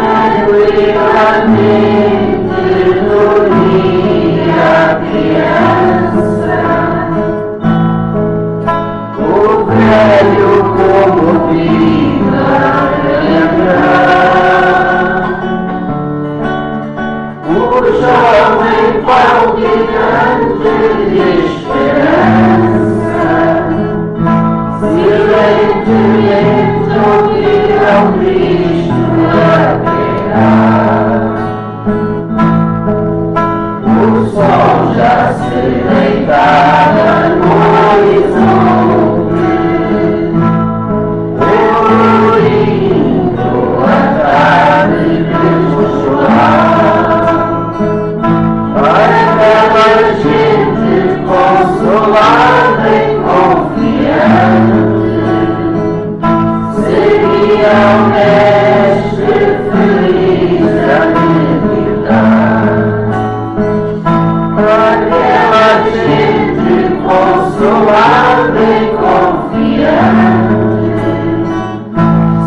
dormia a criança, o velho comovido a lembrar, o jovem palpitante de esperança, silentemente ouvia o Cristo a pregar. O sol já se deitava no horizonte, colorindo a tarde crepuscular. Aquela gente consolada e confiante seguia o mestre feliz a meditar. Aquela gente consolada e confiante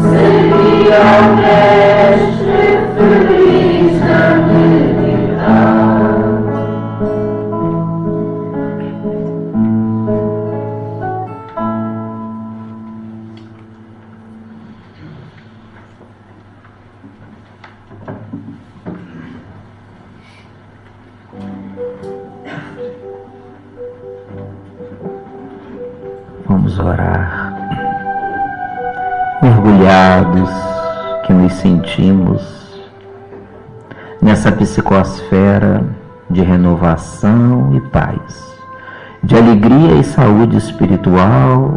seguia o mestre feliz a meditar. Vamos orar, mergulhados que nos sentimos nessa psicosfera de renovação e paz, de alegria e saúde espiritual.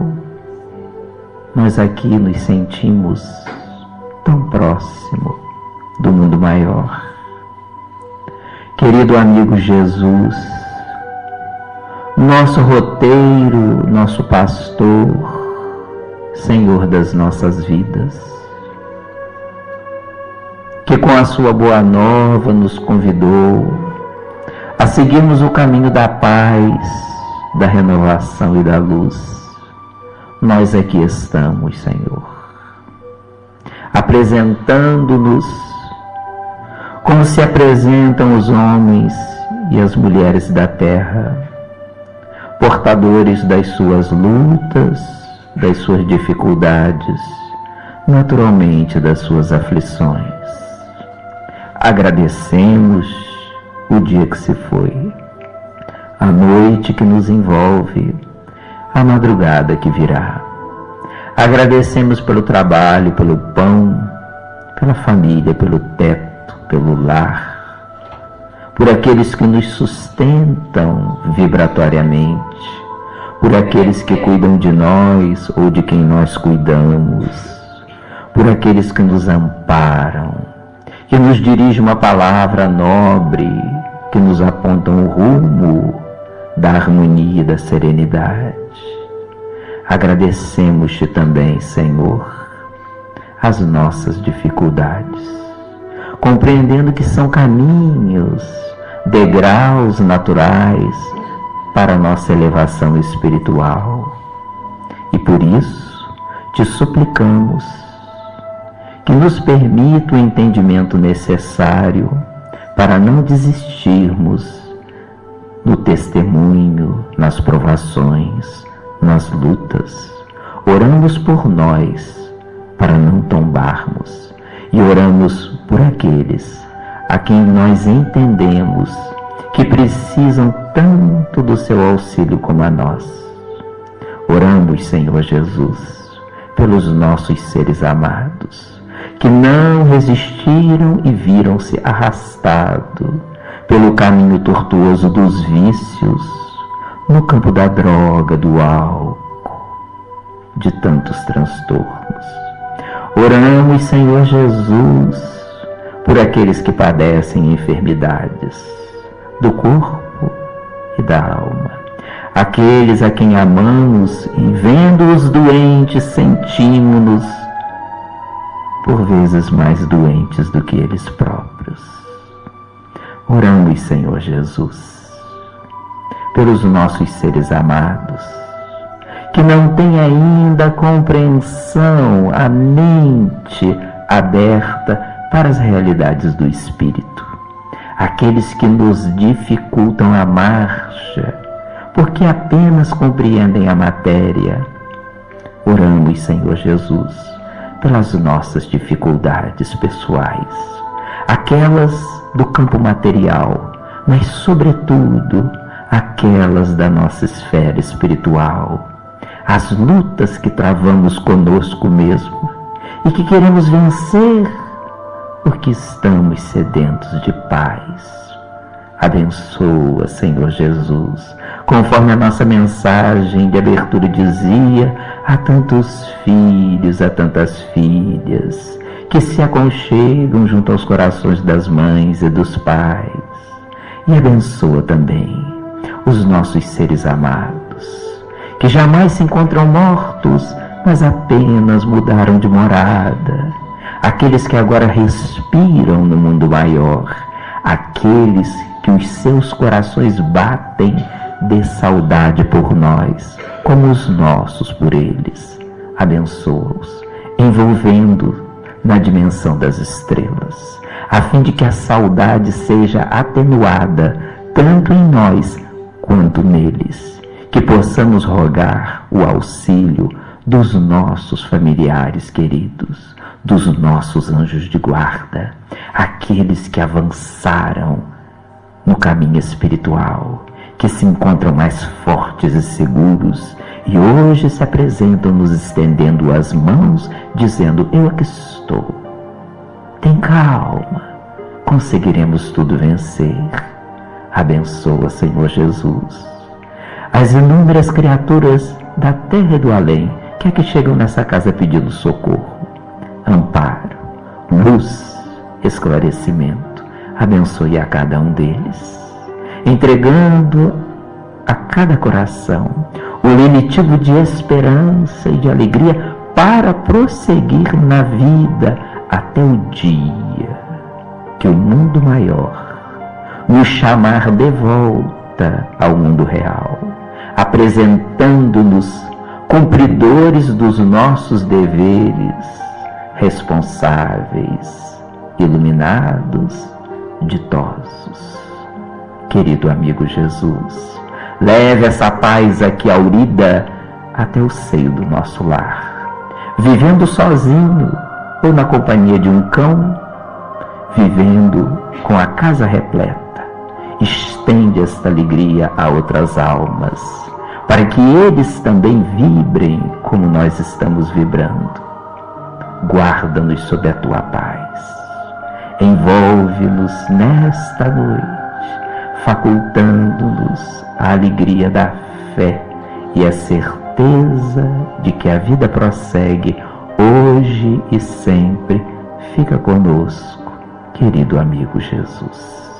Nós aqui nos sentimos tão próximo do mundo maior. Querido amigo Jesus, nosso roteiro, nosso pastor, Senhor das nossas vidas, que com a sua boa nova nos convidou a seguirmos o caminho da paz, da renovação e da luz. Nós aqui estamos, Senhor, apresentando-nos como se apresentam os homens e as mulheres da terra, portadores das suas lutas, das suas dificuldades, naturalmente das suas aflições. Agradecemos o dia que se foi, a noite que nos envolve, a madrugada que virá. Agradecemos pelo trabalho, pelo pão, pela família, pelo teto, pelo lar, por aqueles que nos sustentam vibratoriamente, por aqueles que cuidam de nós ou de quem nós cuidamos, por aqueles que nos amparam, que nos dirigem uma palavra nobre, que nos apontam o rumo da harmonia e da serenidade. Agradecemos-te também, Senhor, as nossas dificuldades, compreendendo que são caminhos, degraus naturais para a nossa elevação espiritual. E por isso te suplicamos que nos permita o entendimento necessário para não desistirmos no testemunho, nas provações, nas lutas. Oramos por nós para não tombarmos e oramos por aqueles a quem nós entendemos que precisam tanto do seu auxílio como a nós. Oramos, Senhor Jesus, pelos nossos seres amados, que não resistiram e viram-se arrastados pelo caminho tortuoso dos vícios, no campo da droga, do álcool, de tantos transtornos. Oramos, Senhor Jesus, por aqueles que padecem enfermidades do corpo e da alma, aqueles a quem amamos e vendo-os doentes sentimos-nos por vezes mais doentes do que eles próprios. Oramos, Senhor Jesus, pelos nossos seres amados, que não têm ainda compreensão, a mente aberta para as realidades do Espírito, aqueles que nos dificultam a marcha, porque apenas compreendem a matéria. Oramos, Senhor Jesus, pelas nossas dificuldades pessoais, aquelas do campo material, mas sobretudo aquelas da nossa esfera espiritual, as lutas que travamos conosco mesmo e que queremos vencer porque estamos sedentos de paz. Abençoa, Senhor Jesus, conforme a nossa mensagem de abertura dizia, há tantos filhos, há tantas filhas que se aconchegam junto aos corações das mães e dos pais. E abençoa também os nossos seres amados, que jamais se encontram mortos, mas apenas mudaram de morada, aqueles que agora respiram no mundo maior, aqueles que os seus corações batem de saudade por nós, como os nossos por eles. Abençoa-os, envolvendo na dimensão das estrelas, a fim de que a saudade seja atenuada, tanto em nós quanto neles, que possamos rogar o auxílio dos nossos familiares queridos, dos nossos anjos de guarda, aqueles que avançaram no caminho espiritual, que se encontram mais fortes e seguros e hoje se apresentam nos estendendo as mãos, dizendo, eu aqui estou, tem calma, conseguiremos tudo vencer. Abençoa, Senhor Jesus, as inúmeras criaturas da terra e do além, que aqui chegam nessa casa pedindo socorro, amparo, luz, esclarecimento. Abençoe a cada um deles, entregando a cada coração o lenitivo de esperança e de alegria para prosseguir na vida até o dia que o mundo maior nos chamar de volta ao mundo real, apresentando-nos cumpridores dos nossos deveres, responsáveis, iluminados, ditosos. Querido amigo Jesus, leve essa paz aqui aurida até o seio do nosso lar. Vivendo sozinho ou na companhia de um cão, vivendo com a casa repleta, estende esta alegria a outras almas, para que eles também vibrem como nós estamos vibrando. Guarda-nos sob a tua paz. Envolve-nos nesta noite, facultando-nos a alegria da fé e a certeza de que a vida prossegue hoje e sempre. Fica conosco, querido amigo Jesus.